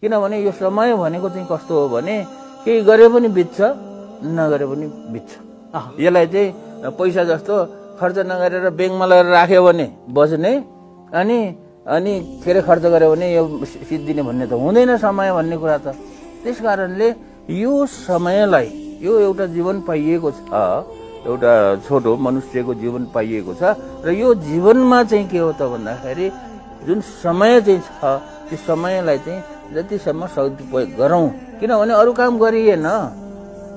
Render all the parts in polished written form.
किनभने यो समय भनेको चाहिँ कस्तो हो भने केही गरे पनि बित्छ, नगरे पनि बित्छ। यसलाई चाहिँ पैसा जस्तो खर्च नगरेर ब्याङ्कमा लगेर राख्यो भने बस्ने, अनि के अरे खर्च गर्यो भने यो सिद्धिने भन्ने त हुँदैन समय भन्ने कुरा त। त्यस कारणले यो समयलाई, यो एउटा जीवन पाइएको छ, एउटा छोटो मनुष्यको जीवन पाइएको छ र यो जीवनमा चाहिँ के हो त भन्दाखेरि जुन समय चाहिँ छ त्यो समयलाई चाहिँ जतिसम्म सदुपयोग गरौँ। किनभने अरू काम गरिएन,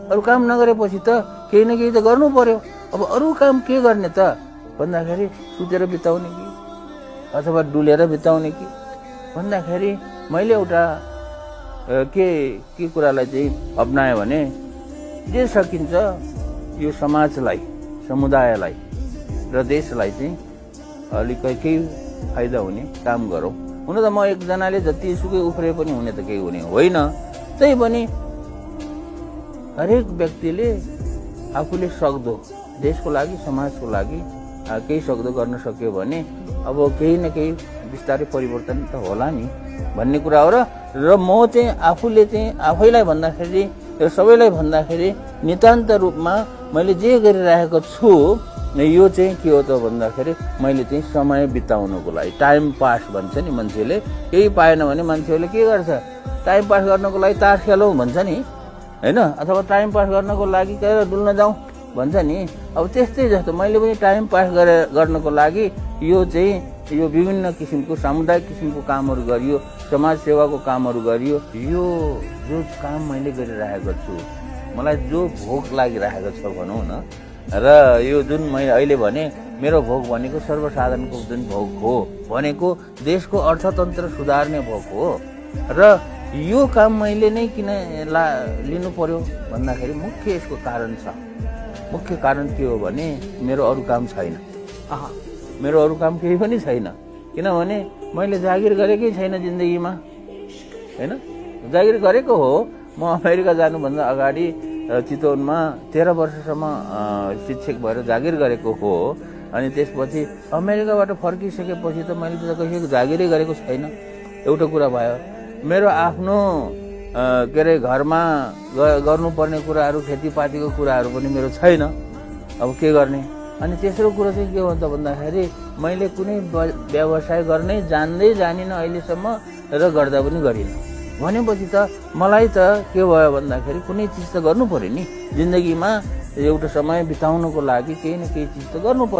अरू काम नगरेपछि त केही न केही त गर्नु पर्यो। अब अरू काम के गर्ने त भन्दाखेरि सुतेर बिताउने कि अथवा डुलेर बिताउने कि भन्दाखेरि मैले एउटा के कुरालाई चाहिँ अपनाएँ भने जे सकिन्छ यो समाजलाई, समुदायलाई र देशलाई चाहिँ अलिक केही फाइदा हुने काम गरौँ। हुन त म एकजनाले जतिसुकै उफ्रे पनि हुने त केही हुने होइन, त्यही पनि हरेक व्यक्तिले आफूले सक्दो देशको लागि, समाजको लागि केही सक्दो गर्न सक्यो भने अब केही न केही बिस्तारै परिवर्तन त होला नि भन्ने कुरा हो। र म चाहिँ आफूले चाहिँ आफैलाई भन्दाखेरि र सबैलाई भन्दाखेरि नितान्त रूपमा मैले जे गरिरहेको छु यो चाहिँ के हो त भन्दाखेरि मैले चाहिँ समय बिताउनुको लागि, टाइम पास भन्छ नि मान्छेले, केही पाएन भने मान्छेहरूले के गर्छ, टाइम पास गर्नको लागि तास खेलौँ भन्छ नि होइन, अथवा टाइम पास गर्नको लागि गएर डुल्न जाउँ भन्छ नि। अब त्यस्तै जस्तो मैले पनि टाइम पास गर्नको लागि यो चाहिँ यो विभिन्न किसिमको सामुदायिक किसिमको कामहरू गरियो, समाज सेवाको कामहरू गरियो। यो जो काम मैले गरिरहेको छु, मलाई जो भोग लागिरहेको छ भनौँ न, र यो जुन मैले अहिले भने मेरो भोग भनेको सर्वसाधारणको जुन भोग हो भनेको देशको अर्थतन्त्र सुधार्ने भोग हो। र यो काम मैले नै किन लिनु पर्यो भन्दाखेरि मुख्य यसको कारण छ। मुख्य कारण के हो भने मेरो अरू काम छैन, मेरो अरू काम केही पनि छैन। किनभने मैले जागिर गरेकै छैन जिन्दगीमा, होइन जागिर गरेको हो। म अमेरिका जानुभन्दा अगाडि चितवनमा 13 वर्षसम्म शिक्षक भएर जागिर गरेको हो। अनि त्यसपछि अमेरिकाबाट फर्किसकेपछि त मैले त कहिले जागिरै गरेको छैन। एउटा कुरा भयो, मेरो आफ्नो के अरे घरमा गर्नुपर्ने कुराहरू, खेतीपातीको कुराहरू पनि मेरो छैन। अब के गर्ने? अनि तेस्रो कुरो चाहिँ के हो त भन्दाखेरि मैले कुनै व्यवसाय गर्नै जानिनँ अहिलेसम्म र गर्दा पनि गरिनँ भनेपछि त मलाई त के भयो भन्दाखेरि कुनै चिज त गर्नु पर्यो नि जिन्दगीमा। एउटा समय बिताउनको लागि केही न केही चिज त गर्नु पर्यो।